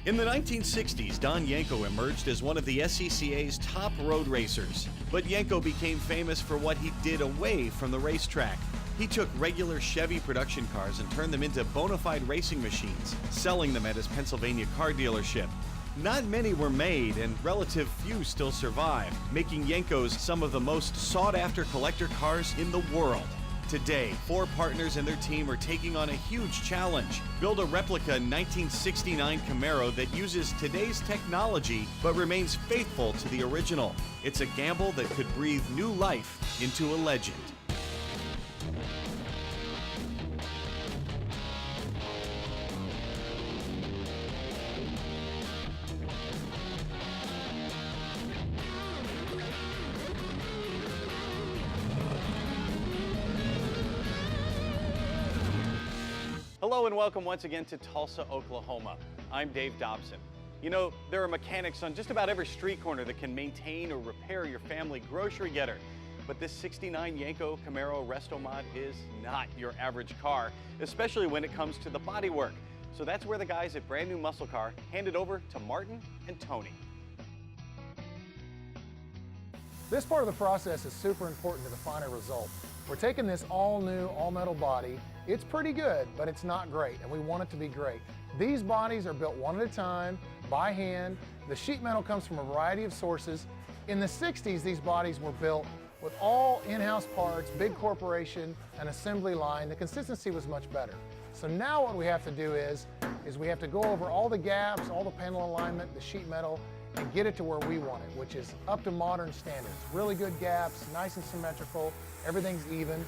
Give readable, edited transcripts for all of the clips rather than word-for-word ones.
In the 1960s, Don Yenko emerged as one of the SCCA's top road racers. But Yenko became famous for what he did away from the racetrack. He took regular Chevy production cars and turned them into bona fide racing machines, selling them at his Pennsylvania car dealership. Not many were made, and relative few still survive, making Yenkos some of the most sought-after collector cars in the world. Today, 4 partners and their team are taking on a huge challenge. Build a replica 1969 Camaro that uses today's technology but remains faithful to the original. It's a gamble that could breathe new life into a legend. Hello and welcome once again to Tulsa, Oklahoma. I'm Dave Dobson. You know, there are mechanics on just about every street corner that can maintain or repair your family grocery getter. But this 69 Yenko Camaro Resto Mod is not your average car, especially when it comes to the bodywork. So that's where the guys at Brand New Muscle Car hand it over to Martin and Tony. This part of the process is super important to the final result. We're taking this all-new, all-metal body. It's pretty good, but it's not great, and we want it to be great. These bodies are built one at a time, by hand. The sheet metal comes from a variety of sources. In the 60s, these bodies were built with all in-house parts, big corporation, an assembly line. The consistency was much better. So now what we have to do is we have to go over all the gaps, all the panel alignment, the sheet metal, and get it to where we want it, which is up to modern standards. Really good gaps, nice and symmetrical, everything's even.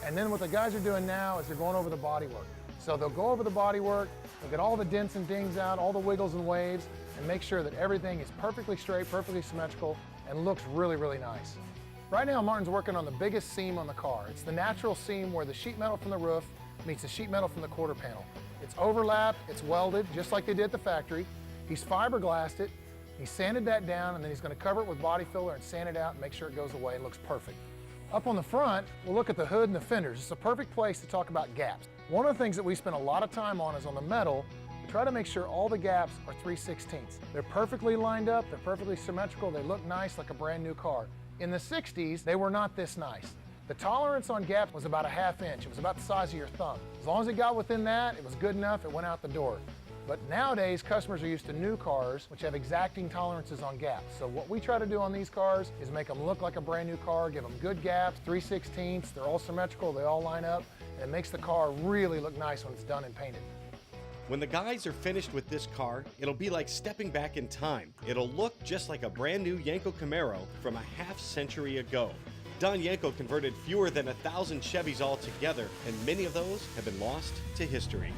And then what the guys are doing now is they're going over the bodywork. So they'll go over the bodywork, they'll get all the dents and dings out, all the wiggles and waves, and make sure that everything is perfectly straight, perfectly symmetrical, and looks really, really nice. Right now, Martin's working on the biggest seam on the car. It's the natural seam where the sheet metal from the roof meets the sheet metal from the quarter panel. It's overlapped, it's welded, just like they did at the factory. He's fiberglassed it, he sanded that down, and then he's going to cover it with body filler and sand it out and make sure it goes away and looks perfect. Up on the front, we'll look at the hood and the fenders. It's a perfect place to talk about gaps. One of the things that we spend a lot of time on is on the metal, we try to make sure all the gaps are 3/16. They're perfectly lined up, they're perfectly symmetrical, they look nice like a brand new car. In the 60s, they were not this nice. The tolerance on gaps was about a ½ inch. It was about the size of your thumb. As long as it got within that, it was good enough, it went out the door. But nowadays, customers are used to new cars, which have exacting tolerances on gaps. So what we try to do on these cars is make them look like a brand new car, give them good gaps, 3/16, they're all symmetrical, they all line up, and it makes the car really look nice when it's done and painted. When the guys are finished with this car, it'll be like stepping back in time. It'll look just like a brand new Yenko Camaro from a half-century ago. Don Yenko converted fewer than 1,000 Chevys altogether, and many of those have been lost to history.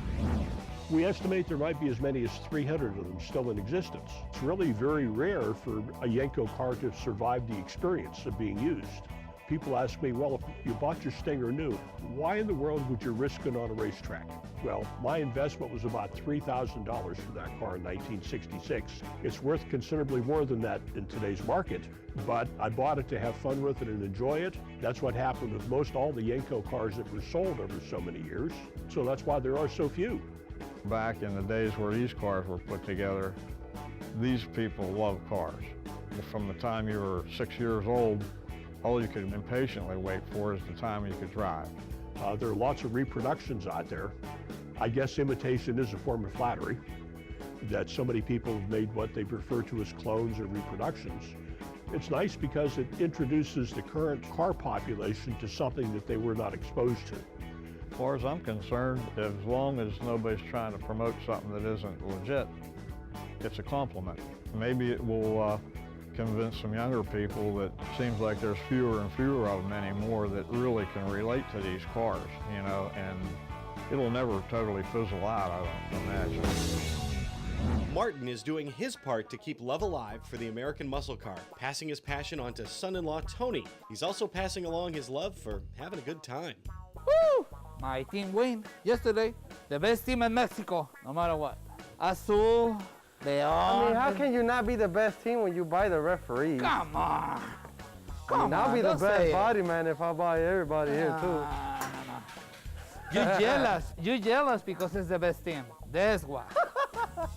We estimate there might be as many as 300 of them still in existence. It's really very rare for a Yenko car to survive the experience of being used. People ask me, well, if you bought your Stinger new, why in the world would you risk it on a racetrack? Well, my investment was about $3,000 for that car in 1966. It's worth considerably more than that in today's market, but I bought it to have fun with it and enjoy it. That's what happened with most all the Yenko cars that were sold over so many years, so that's why there are so few. Back in the days where these cars were put together, these people loved cars. From the time you were 6 years old, all you could impatiently wait for is the time you could drive. There are lots of reproductions out there. I guess imitation is a form of flattery, that so many people have made what they refer to as clones or reproductions. It's nice because it introduces the current car population to something that they were not exposed to. As far as I'm concerned, as long as nobody's trying to promote something that isn't legit, it's a compliment. Maybe it will convince some younger people that it seems like there's fewer and fewer of them anymore that really can relate to these cars, you know, and it'll never totally fizzle out, I don't imagine. Martin is doing his part to keep love alive for the American muscle car, passing his passion on to son-in-law Tony. He's also passing along his love for having a good time. Woo! My team win yesterday. The best team in Mexico, no matter what. Azul, Leon. I mean, how can you not be the best team when you buy the referees? Come on. I'll be the best body man if I buy everybody here too. No. You're jealous. You're jealous because it's the best team. That's why.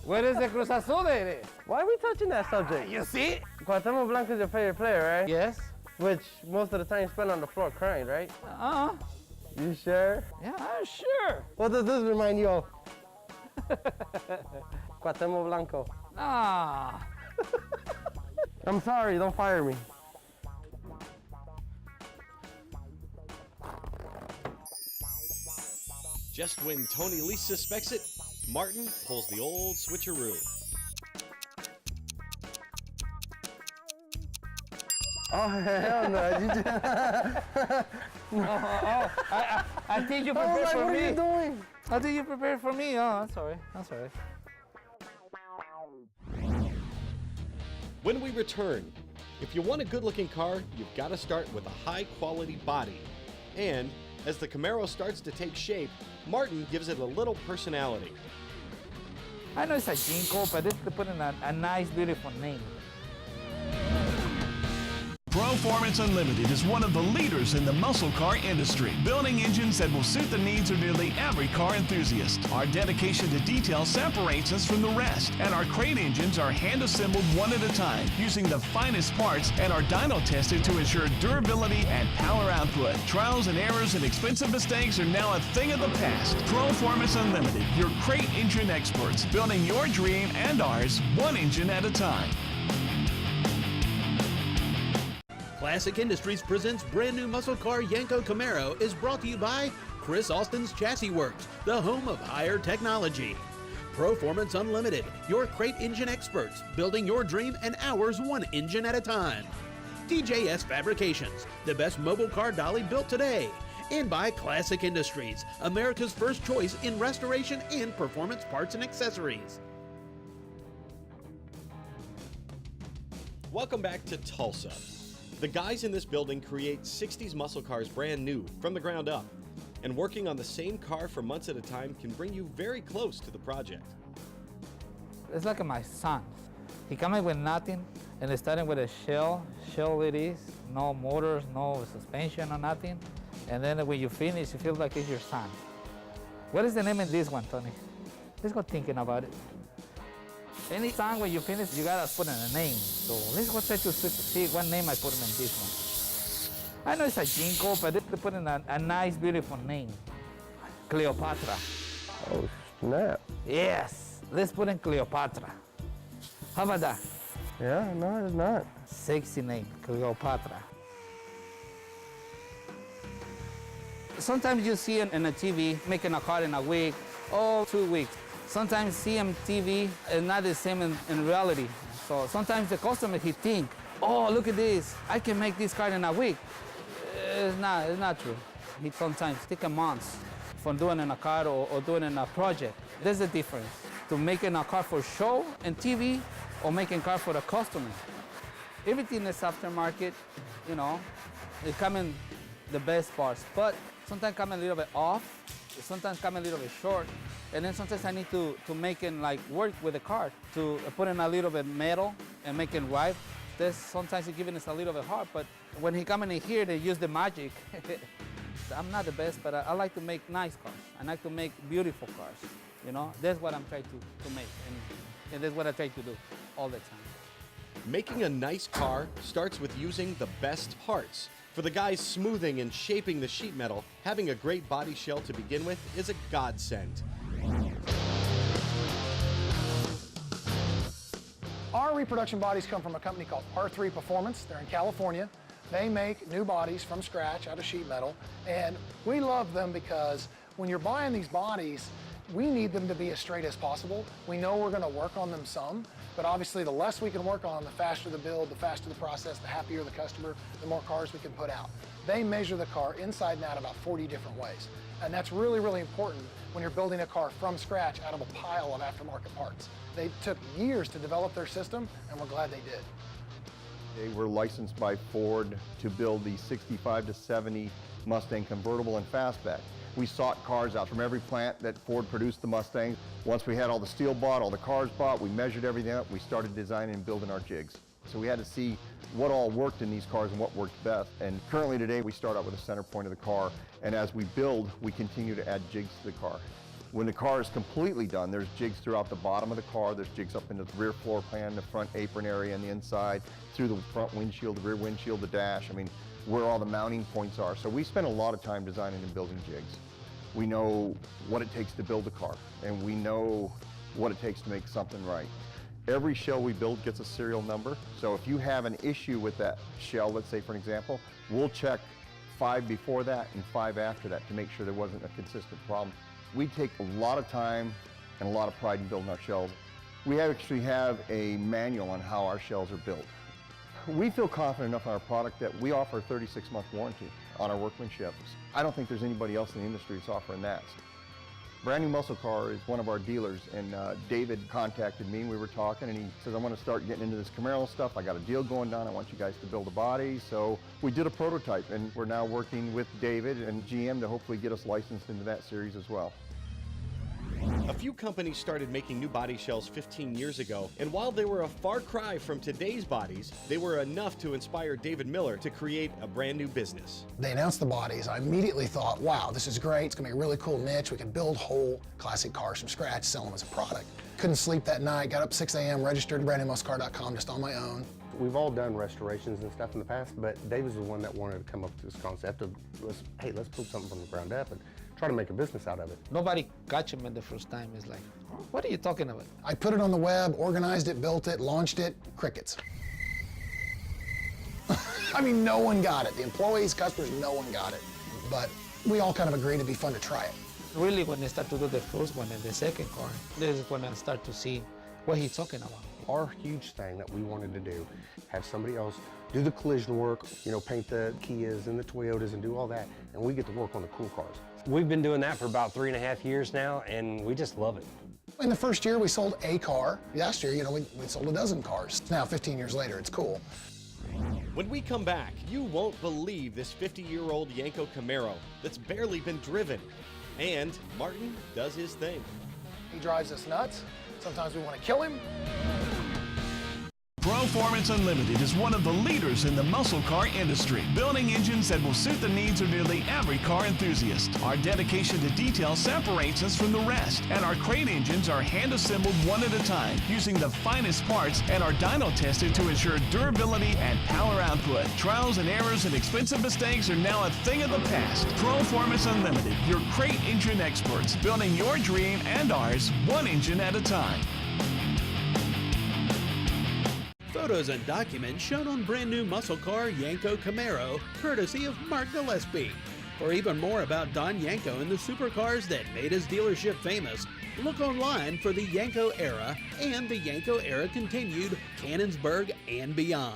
Where is the Cruz Azul lady? Why are we touching that subject? You see? Cuauhtemoc Blanco is your favorite player, right? Yes. Which most of the time you spend on the floor crying, right? You sure? Yeah, I'm sure. What does this remind you of? Cuauhtemoc Blanco. Nah. I'm sorry, don't fire me. Just when Tony least suspects it, Martin pulls the old switcheroo. Oh, hell no. You just... I think you prepared for what me. are you doing? I think you prepared for me. Oh, I'm sorry. I'm sorry. When we return, if you want a good-looking car, you've got to start with a high-quality body. And as the Camaro starts to take shape, Martin gives it a little personality. I know it's a Yenko, but it's to put in a nice, beautiful name. Performance Unlimited is one of the leaders in the muscle car industry, building engines that will suit the needs of nearly every car enthusiast. Our dedication to detail separates us from the rest, and our crate engines are hand-assembled one at a time, using the finest parts and are dyno tested to ensure durability and power output. Trials and errors and expensive mistakes are now a thing of the past. Performance Unlimited, your crate engine experts, building your dream and ours one engine at a time. Classic Industries presents brand new muscle car Yenko Camaro is brought to you by Chris Austin's Chassis Works, the home of higher technology. Performance Unlimited, your crate engine experts, building your dream and ours one engine at a time. DJS Fabrications, the best mobile car dolly built today. And by Classic Industries, America's first choice in restoration and performance parts and accessories. Welcome back to Tulsa. The guys in this building create 60s muscle cars brand new, from the ground up. And working on the same car for months at a time can bring you very close to the project. It's like my son. He came in with nothing, and starting with a shell it is, no motors, no suspension or nothing. And then when you finish, you feel like it's your son. What is the name of this one, Tony? Let's go thinking about it. Any song when you finish, you gotta put in a name. So let's go try to see what name I put in this one. I know it's a Yenko, but let's put in a nice, beautiful name. Cleopatra. Oh, snap. Yes, let's put in Cleopatra. How about that? Yeah, no, it's not. Sexy name, Cleopatra. Sometimes you see in the TV making a car in a week or 2 weeks. Sometimes CMTV is not the same in reality. So sometimes the customer, he think, oh, look at this, I can make this car in a week. It's not true. He sometimes take a month from doing in a car or doing in a project. There's a difference to making a car for show and TV or making a car for the customer. Everything is aftermarket, you know, it come in the best parts, but sometimes come a little bit off, sometimes come a little bit short. And then sometimes I need to make it like work with the car to put in a little bit metal and make it right. This sometimes it's giving us a little bit hard, but when he come in here, they use the magic. I'm not the best, but I like to make nice cars. I like to make beautiful cars. You know, that's what I'm trying to make, and that's what I try to do all the time. Making a nice car starts with using the best parts. For the guys smoothing and shaping the sheet metal, having a great body shell to begin with is a godsend. Our reproduction bodies come from a company called R3 Performance. They're in California. They make new bodies from scratch out of sheet metal, and we love them because when you're buying these bodies, we need them to be as straight as possible. We know we're going to work on them some, but obviously the less we can work on, the faster the build, the faster the process, the happier the customer, the more cars we can put out. They measure the car inside and out about 40 different ways, and that's really, really important when you're building a car from scratch out of a pile of aftermarket parts. They took years to develop their system, and we're glad they did. They were licensed by Ford to build the 65 to 70 Mustang convertible and fastback. We sought cars out from every plant that Ford produced the Mustang. Once we had all the steel bought, all the cars bought, we measured everything up, we started designing and building our jigs. So we had to see what all worked in these cars and what worked best. And currently today, we start out with the center point of the car, and as we build, we continue to add jigs to the car. When the car is completely done, there's jigs throughout the bottom of the car, there's jigs up into the rear floor pan, the front apron area and the inside, through the front windshield, the rear windshield, the dash, I mean, where all the mounting points are. So we spend a lot of time designing and building jigs. We know what it takes to build a car, and we know what it takes to make something right. Every shell we build gets a serial number, so if you have an issue with that shell, let's say for an example, we'll check 5 before that and 5 after that to make sure there wasn't a consistent problem. We take a lot of time and a lot of pride in building our shells. We actually have a manual on how our shells are built. We feel confident enough in our product that we offer a 36-month warranty on our workmanship. I don't think there's anybody else in the industry that's offering that. Brand New Muscle Car is one of our dealers, and David contacted me, we were talking, and he says, I want to start getting into this Camaro stuff. I got a deal going down, I want you guys to build a body. So we did a prototype, and we're now working with David and GM to hopefully get us licensed into that series as well. A few companies started making new body shells 15 years ago, and while they were a far cry from today's bodies, they were enough to inspire David Miller to create a brand new business. They announced the bodies. I immediately thought, wow, this is great. It's gonna be a really cool niche. We can build whole classic cars from scratch, sell them as a product. Couldn't sleep that night, got up 6 a.m., registered at brandnewmusclecar.com just on my own. We've all done restorations and stuff in the past, but Dave was the one that wanted to come up with this concept of, hey, let's build something from the ground up and try to make a business out of it. Nobody got him at the first time. It's like, what are you talking about? I put it on the web, organized it, built it, launched it, crickets. I mean, no one got it. The employees, customers, no one got it. But we all kind of agreed it'd be fun to try it. Really, when they start to do the first one and the second car, this is when I start to see what he's talking about. Our huge thing that we wanted to do, have somebody else do the collision work, you know, paint the Kias and the Toyotas and do all that, and we get to work on the cool cars. We've been doing that for about 3.5 years now, and we just love it. In the first year, we sold a car. Last year, you know, we sold a dozen cars. Now, 15 years later, it's cool. When we come back, you won't believe this 50-year-old Yenko Camaro that's barely been driven. And Martin does his thing. He drives us nuts. Sometimes we want to kill him. Performance Unlimited is one of the leaders in the muscle car industry, building engines that will suit the needs of nearly every car enthusiast. Our dedication to detail separates us from the rest, and our crate engines are hand-assembled one at a time, using the finest parts and are dyno tested to ensure durability and power output. Trials and errors and expensive mistakes are now a thing of the past. Performance Unlimited, your crate engine experts, building your dream and ours one engine at a time. Photos and documents shown on brand new muscle car Yenko Camaro, courtesy of Mark Gillespie. For even more about Don Yenko and the supercars that made his dealership famous, look online for the Yenko era and the Yenko era continued, Cannonsburg and beyond.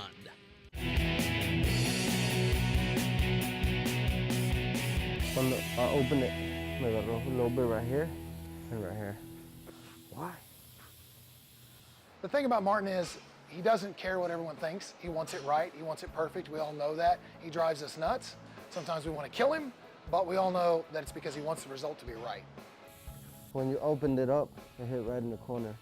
When I open it, maybe a little bit right here and right here. Why? The thing about Martin is, he doesn't care what everyone thinks. He wants it right. He wants it perfect. We all know that. He drives us nuts. Sometimes we want to kill him, but we all know that it's because he wants the result to be right. When you opened it up, it hit right in the corner.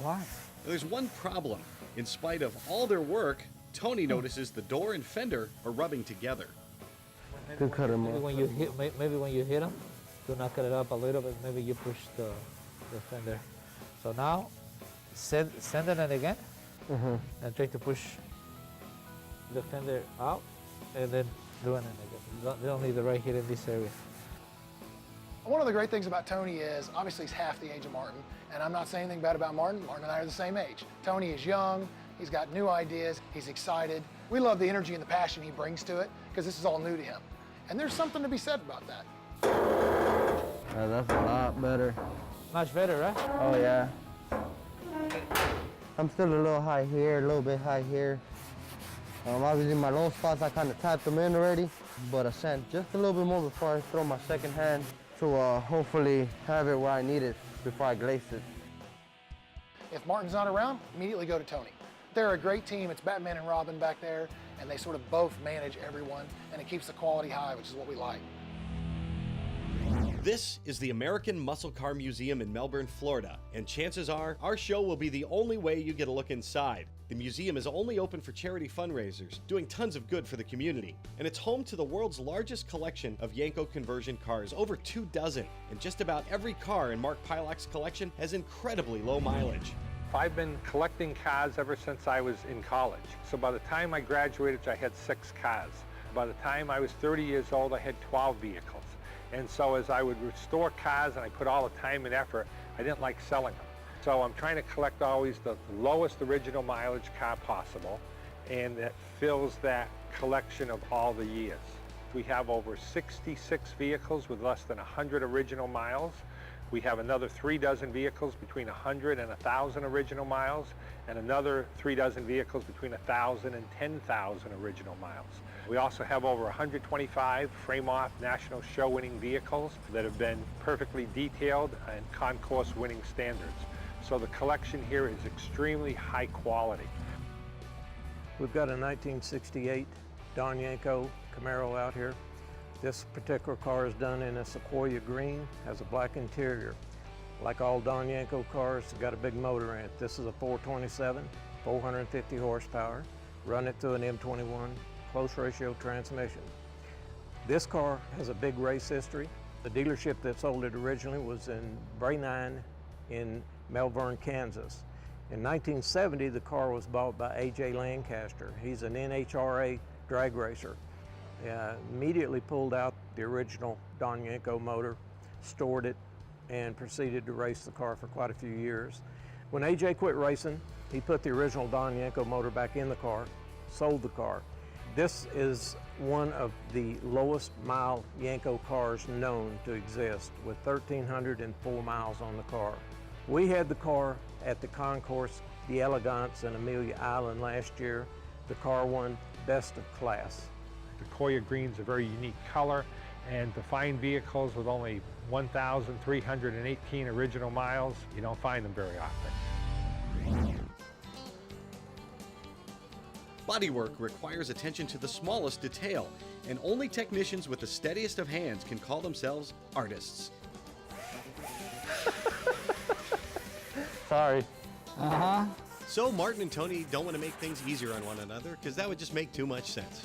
Why? There's one problem. In spite of all their work, Tony notices the door and fender are rubbing together. Could cut him off. Maybe when you hit him, do not cut it up a little bit. Maybe you push the fender. So now, send it again. And try to push the fender out and then doing it again. They don't need the right here in this area. One of the great things about Tony is, obviously he's half the age of Martin, and I'm not saying anything bad about Martin. Martin and I are the same age. Tony is young, he's got new ideas, he's excited. We love the energy and the passion he brings to it, because this is all new to him. And there's something to be said about that. That's a lot better. Much better, right? Oh yeah. I'm still a little high here, a little bit high here. Obviously my low spots, I kind of tapped them in already, but I sent just a little bit more before I throw my second hand to hopefully have it where I need it before I glaze it. If Martin's not around, immediately go to Tony. They're a great team. It's Batman and Robin back there, and they sort of both manage everyone, and it keeps the quality high, which is what we like. This is the American Muscle Car Museum in Melbourne, Florida, and chances are our show will be the only way you get a look inside. The museum is only open for charity fundraisers, doing tons of good for the community, and it's home to the world's largest collection of Yenko conversion cars, over 2 dozen, and just about every car in Mark Pilak's collection has incredibly low mileage. I've been collecting cars ever since I was in college. So by the time I graduated, I had 6 cars. By the time I was 30 years old, I had 12 vehicles. And so as I would restore cars and I put all the time and effort, I didn't like selling them. So I'm trying to collect always the lowest original mileage car possible, and that fills that collection of all the years. We have over 66 vehicles with less than 100 original miles. We have another 3 dozen vehicles between 100 and 1,000 original miles, and another 3 dozen vehicles between 1,000 and 10,000 original miles. We also have over 125 frame-off national show-winning vehicles that have been perfectly detailed and concourse winning standards. So the collection here is extremely high quality. We've got a 1968 Don Yenko Camaro out here. This particular car is done in a Sequoia green, has a black interior. Like all Don Yenko cars, it's got a big motor in it. This is a 427, 450 horsepower, run it through an M21 close ratio transmission. This car has a big race history. The dealership that sold it originally was in Brainine in Melbourne, Kansas. In 1970, the car was bought by A.J. Lancaster. He's an NHRA drag racer. Immediately pulled out the original Don Yenko motor, stored it, and proceeded to race the car for quite a few years. When A.J. quit racing, he put the original Don Yenko motor back in the car, sold the car. This is one of the lowest mile Yenko cars known to exist, with 1,304 miles on the car. We had the car at the concourse, the Elegance in Amelia Island last year. The car won Best of Class. Sequoia green's a very unique color, and to find vehicles with only 1,318 original miles, you don't find them very often. Bodywork requires attention to the smallest detail, and only technicians with the steadiest of hands can call themselves artists. Sorry. So Martin and Tony don't want to make things easier on one another, because that would just make too much sense.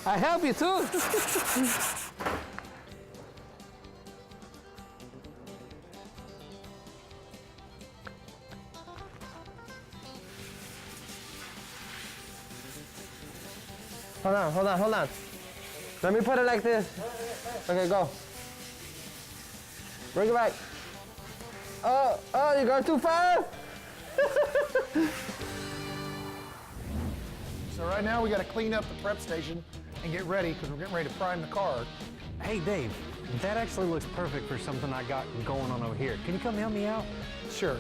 I help you too. Hold on. Let me put it like this. Okay, go. Bring it back. Oh, you going too fast? So right now we got to clean up the prep station and get ready because we're getting ready to prime the car. Hey Dave, that actually looks perfect for something I got going on over here. Can you come help me out? Sure.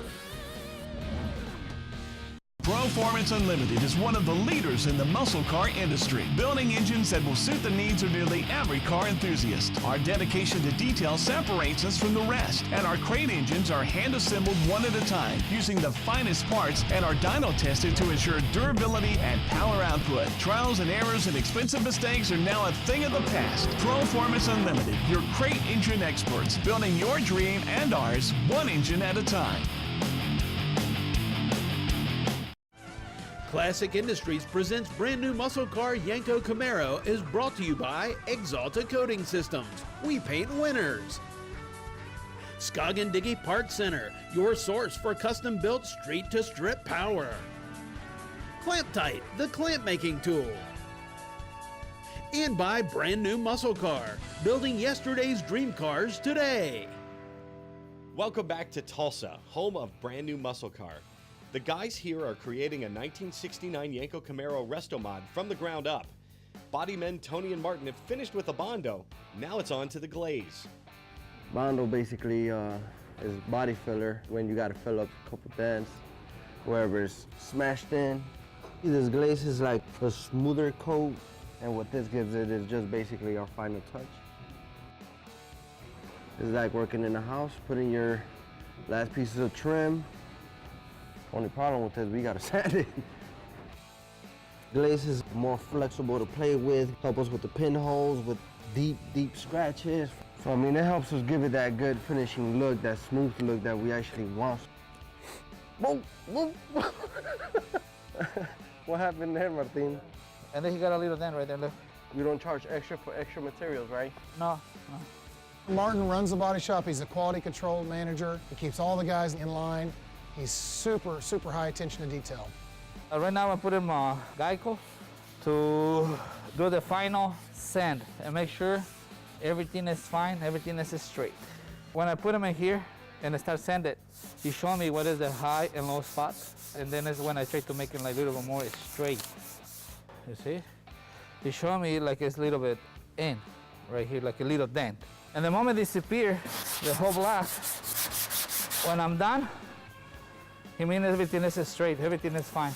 Performance Unlimited is one of the leaders in the muscle car industry, building engines that will suit the needs of nearly every car enthusiast. Our dedication to detail separates us from the rest, and our crate engines are hand-assembled one at a time, using the finest parts and are dyno tested to ensure durability and power output. Trials and errors and expensive mistakes are now a thing of the past. Performance Unlimited, your crate engine experts, building your dream and ours one engine at a time. Classic Industries presents brand new muscle car Yenko Camaro is brought to you by Exalta Coating Systems. We paint winners. Scoggin Diggy Parts Center, your source for custom built street to strip power. Clamp Tight, the clamp making tool. And by Brand New Muscle Car, building yesterday's dream cars today. Welcome back to Tulsa, home of Brand New Muscle Car. The guys here are creating a 1969 Yenko Camaro resto mod from the ground up. Bodymen Tony and Martin have finished with the Bondo. Now it's on to the glaze. Bondo basically is body filler when you got to fill up a couple dents wherever it's smashed in. This glaze is like a smoother coat, and what this gives it is just basically our final touch. It's like working in a house, putting your last pieces of trim. Only problem with this, we gotta sand it. Glaze is more flexible to play with, help us with the pinholes, with deep scratches. So I mean, it helps us give it that good finishing look, that smooth look that we actually want. Whoa, whoa. What happened there, Martin? And then he got a little dent right there, look. You don't charge extra for extra materials, right? No. Martin runs the body shop. He's a quality control manager. He keeps all the guys in line. He's super, super high attention to detail. Right now I put him Geico to do the final sand and make sure everything is fine, everything is straight. When I put him in here and I start sanding it, he showed me what is the high and low spots, and then is when I try to make it like a little bit more straight. You see? He showed me like it's a little bit in, right here, like a little dent. And the moment it disappears, the whole black, when I'm done, he means everything is straight, everything is fine.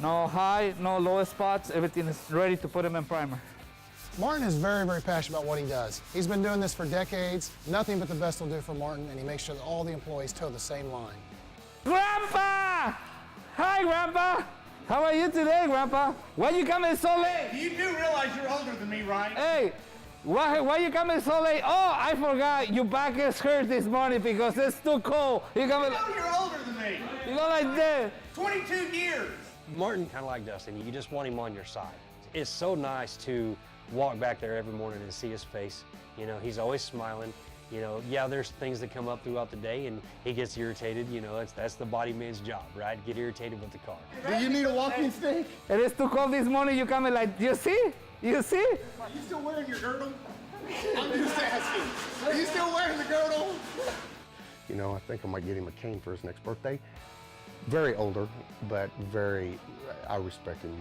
No high, no low spots, everything is ready to put him in primer. Martin is very, very passionate about what he does. He's been doing this for decades. Nothing but the best will do for Martin, and he makes sure that all the employees toe the same line. Grandpa! Hi, Grandpa! How are you today, Grandpa? Why you coming so late? You do realize you're older than me, right? Hey, why you coming so late? Oh, I forgot, your back is hurt this morning because it's too cold. You coming? You know you're older than me. You go like this. 22 years. Martin, kind of like Dustin, you just want him on your side. It's so nice to walk back there every morning and see his face. You know, he's always smiling. You know, yeah, there's things that come up throughout the day and he gets irritated. You know, that's the body man's job, right? Get irritated with the car. Do you need a walking stick? It is too cold this morning, you coming like, you see? You see? Are you still wearing your girdle? I'm just asking. Are you still wearing the girdle? You know, I think I might get him a cane for his next birthday. Very older, but I respect him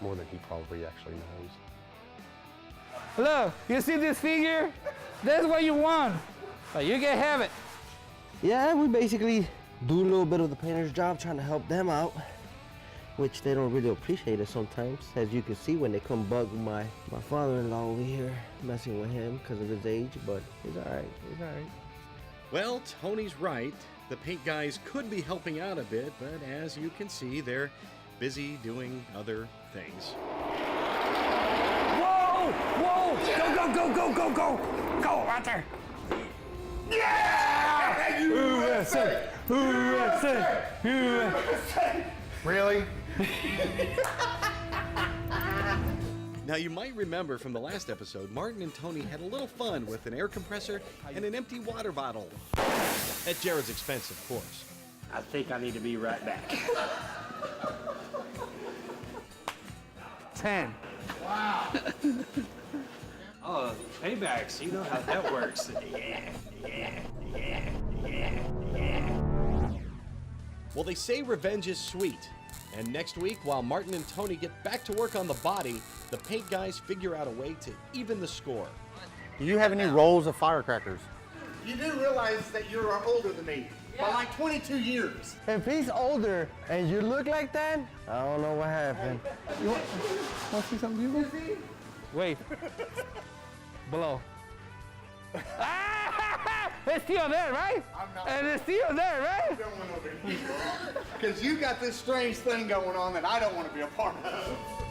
more than he probably actually knows. Look, you see this figure? That's what you want. But you can have it. Yeah, we basically do a little bit of the painter's job, trying to help them out, which they don't really appreciate it sometimes. As you can see when they come bug my father-in-law over here, messing with him because of his age, but he's all right, he's all right. Well, Tony's right. The paint guys could be helping out a bit, but as you can see, they're busy doing other things. Whoa! Whoa! Go, go, go, go, go, go! Go, right there! Yeah! USA! USA! USA! Really? Now, you might remember from the last episode, Martin and Tony had a little fun with an air compressor and an empty water bottle. At Jared's expense, of course. I think I need to be right back. 10. Wow. Oh, paybacks. You know how that works. Yeah. Well, they say revenge is sweet. And next week, while Martin and Tony get back to work on the body, the paint guys figure out a way to even the score. Do you have any rolls of firecrackers? You do realize that you are older than me by like 22 years. If he's older and you look like that, I don't know what happened. You want to see something beautiful? Wait. Below. It's still there, right? And it's still there, right? Because you got this strange thing going on that I don't want to be a part of.